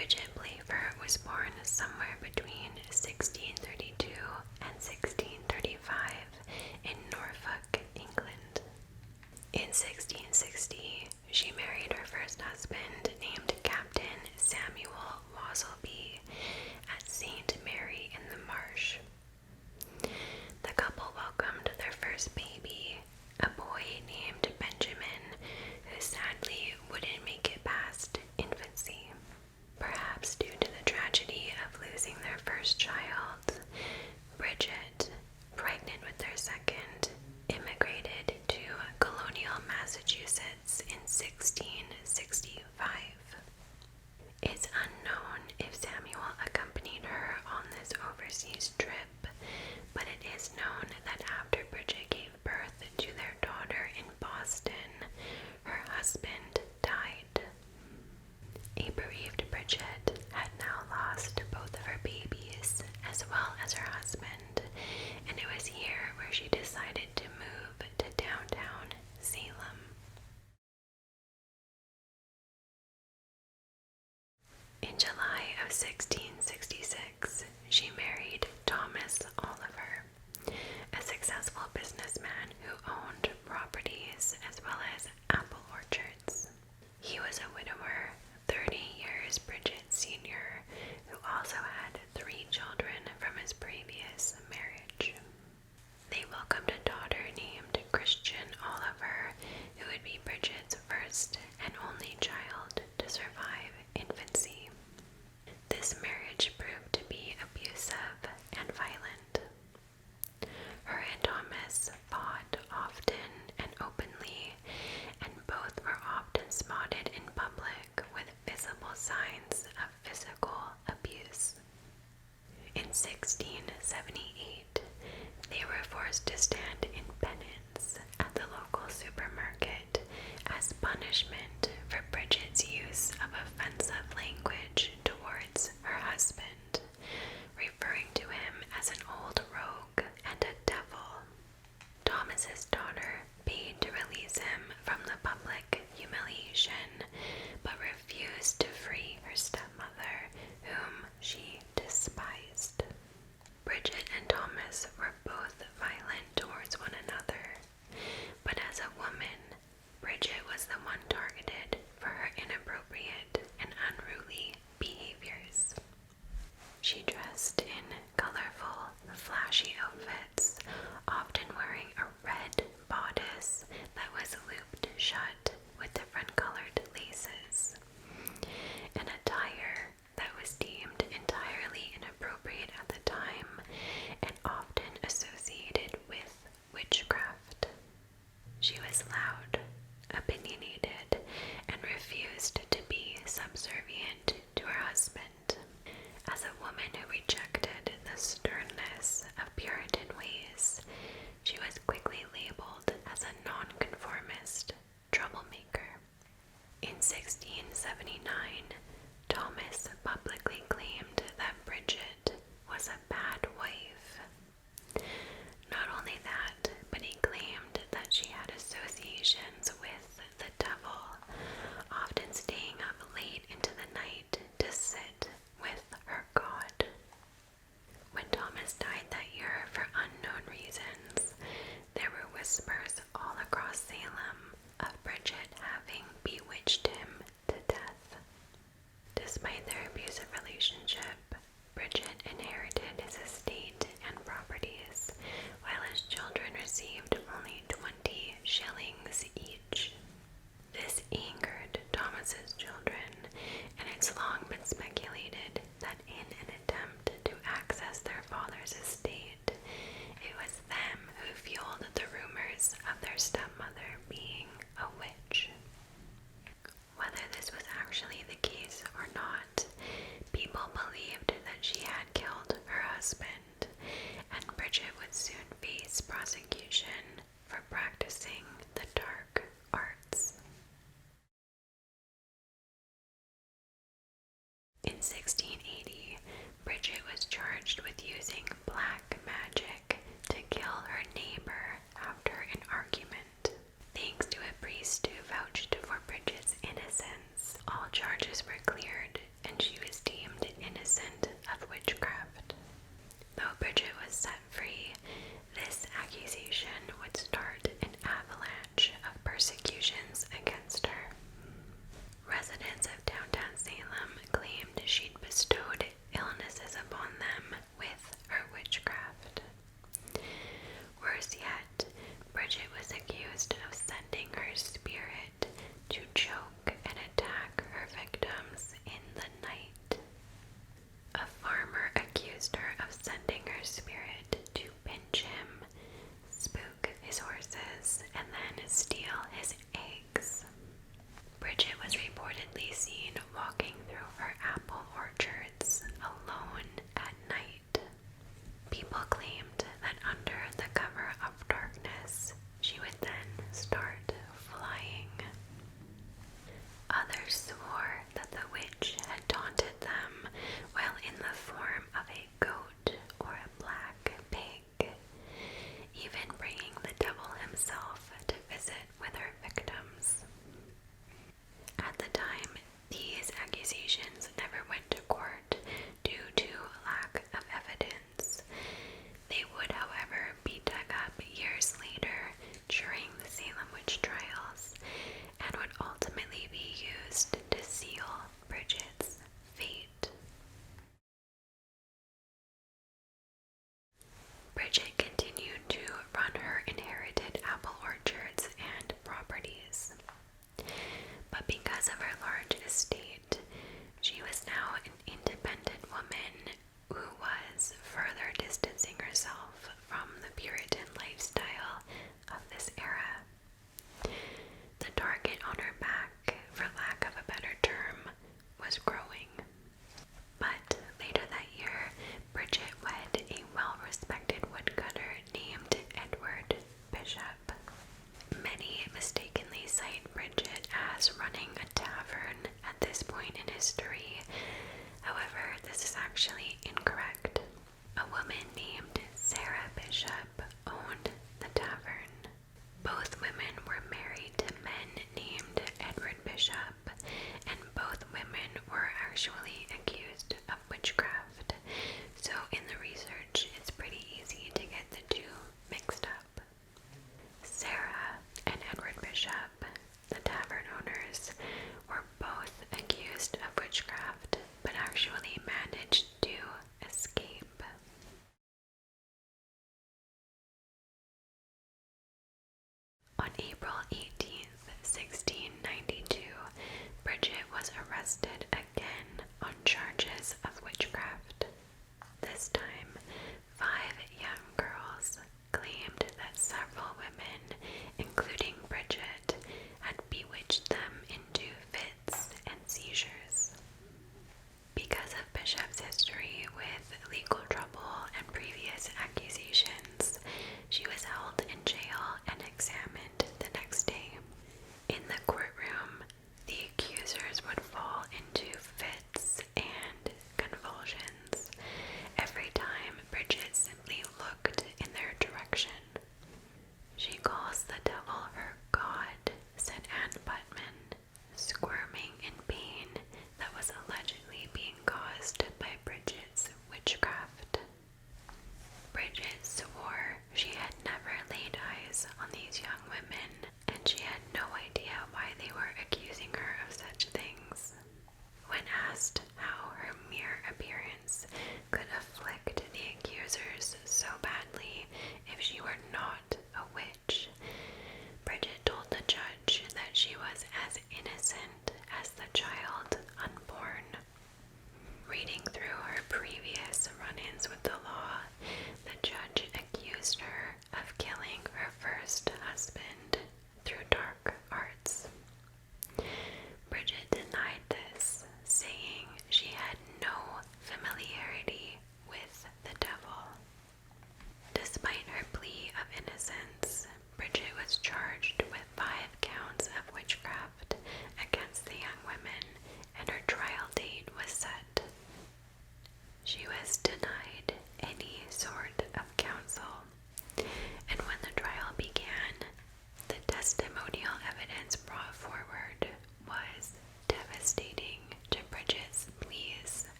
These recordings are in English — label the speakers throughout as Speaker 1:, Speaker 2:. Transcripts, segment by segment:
Speaker 1: Bridget Playfer was born somewhere between 1632 and 1635 in Norfolk, England. In 1660, she married her first husband named Captain Samuel Wasselby at St. Mary in the Marsh. The couple welcomed their first baby, a boy named Benjamin, who sadly wouldn't make it past infancy. Perhaps due to the tragedy of losing their first child, Bridget, pregnant with their second, immigrated to colonial Massachusetts in 1665. It's unknown if Samuel accompanied her on this overseas trip, but it is known that after Bridget gave birth to their daughter in Boston, her husband died. A bereaved Bridget had now lost both of her babies as well as her husband, and it was here where she decided to move to downtown Salem. In July of 1666, she married Thomas Oliver, a successful businessman who owned properties as well as apple orchards. He was a widower, 30 years Bridget's senior, who also had 3 children from his previous marriage. They welcomed a daughter named Christian Oliver, who would be Bridget's first and only child to survive infancy. This marriage proved to be abusive and violent. Her and Thomas fought often and openly, and both were often spotted in public with visible signs of physical abuse. In 1678, they were forced to stand in penance at the local supermarket as punishment for Bridget's use of offensive language towards her husband, referring to him as an old rogue and a devil. Thomas's daughter paid to release him from the public humiliation, but refused to free her stepmother, whom she despised. Bridget and Thomas were both violent towards one another, but as a woman, Bridget was the one targeted for her inappropriate and unruly behaviors. She dressed in colorful, flashy outfits, often wearing a red bodice that was looped shut with different colored laces, an attire that was deemed entirely inappropriate at the time and often associated with witchcraft. She was loud, opinionated, and refused to be subservient to her husband. As a woman who rejected the sternness of Puritan ways, she was quickly labeled as a nonconformist troublemaker. In 1679, Thomas publicly claimed that Bridget was a bad wife. Not only that, but he claimed that she had associations with the devil, often staying up late into the night to sit with her god. When Thomas died that year for unknown reasons, there were whispers all across Salem of Bridget having bewitched him to death. Despite their abusive relationship, Bridget inherited his estate and properties, while his children received only 20 shillings each. This angered Thomas's children, and it's long been speculated that in an attempt to access their father's estate, it was them who fueled the rumors of their stepmother being a witch. Whether this was actually the case or not, people believed that she had killed her husband, and Bridget would soon face prosecution for practicing the dark arts. In 1680, Bridget was charged with using black magic to kill her neighbor after an argument. Thanks to a priest who vouched for Bridget's innocence, all charges were cleared and she was Bridget continued to run her inherited apple orchards and properties. But because of her large estate, she was now an independent woman who was further distancing herself from the Puritan lifestyle of this era. The target on her back, for lack of a better term, was growing. But later that year, Bridget wed a well-respected woodcutter named Edward Bishop. Many mistakenly cite Bridget as running a tavern at this point in history. However, this is actually incorrect. A woman named Sarah Bishop owned the tavern. Both women were married to men named Edward Bishop, and both women were actually accused of witchcraft. So in the research, it's pretty easy to get the two mixed up. Sarah and Edward Bishop, the tavern owners, were both accused of witchcraft, but actually managed to escape. On April 18th, 1692, Bridget was arrested again on charges of witchcraft. This time, 5 young girls claimed that several women, including Bridget, had bewitched them into fits and seizures. Because of Bishop's history with legal trouble and previous accusations, she was held in jail and examined the next day. In the courtroom, the accusers would fall into fits and convulsions every time Bridget simply looked in their direction. She calls the devil her God, said Anne Putman, squirming in pain that was allegedly being caused by Bridget's witchcraft. Bridget swore she had never laid eyes on these young women, and she had no idea why they were accusing her of such things. When asked how her mere appearance could afflict the accusers so badly if she were not a witch, Bridget told the judge that she was as innocent as the child unborn. Reading through her previous run-ins with the law, the judge accused her of killing her first husband through dark arts. Bridget denied this, saying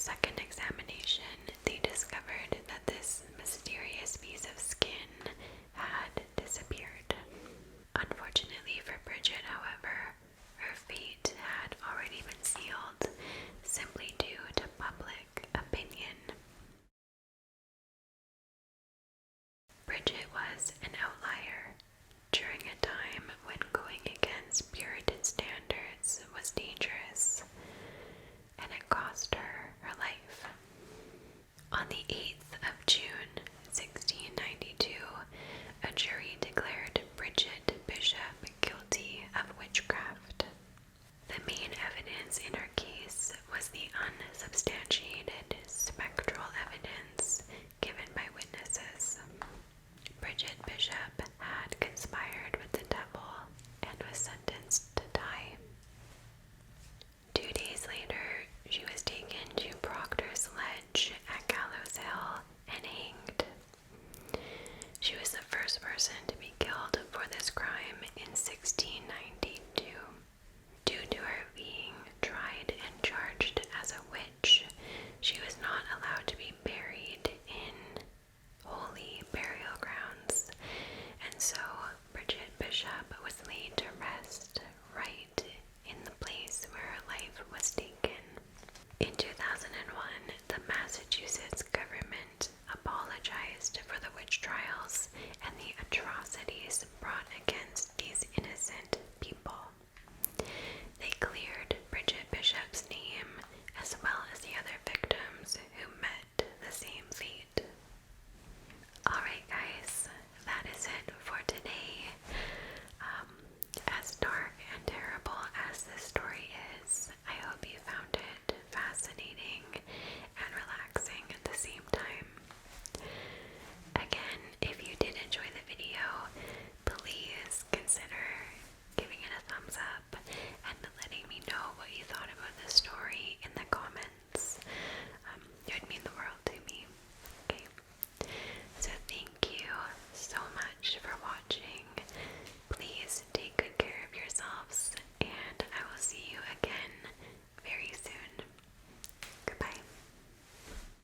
Speaker 1: second examination, they discovered that this mysterious piece of skin had disappeared. Unfortunately for Bridget, however, her fate had already been sealed simply due to public opinion. Bridget was an outlier during a time when going against Puritan standards was dangerous, and it cost her her life. On the 8th of June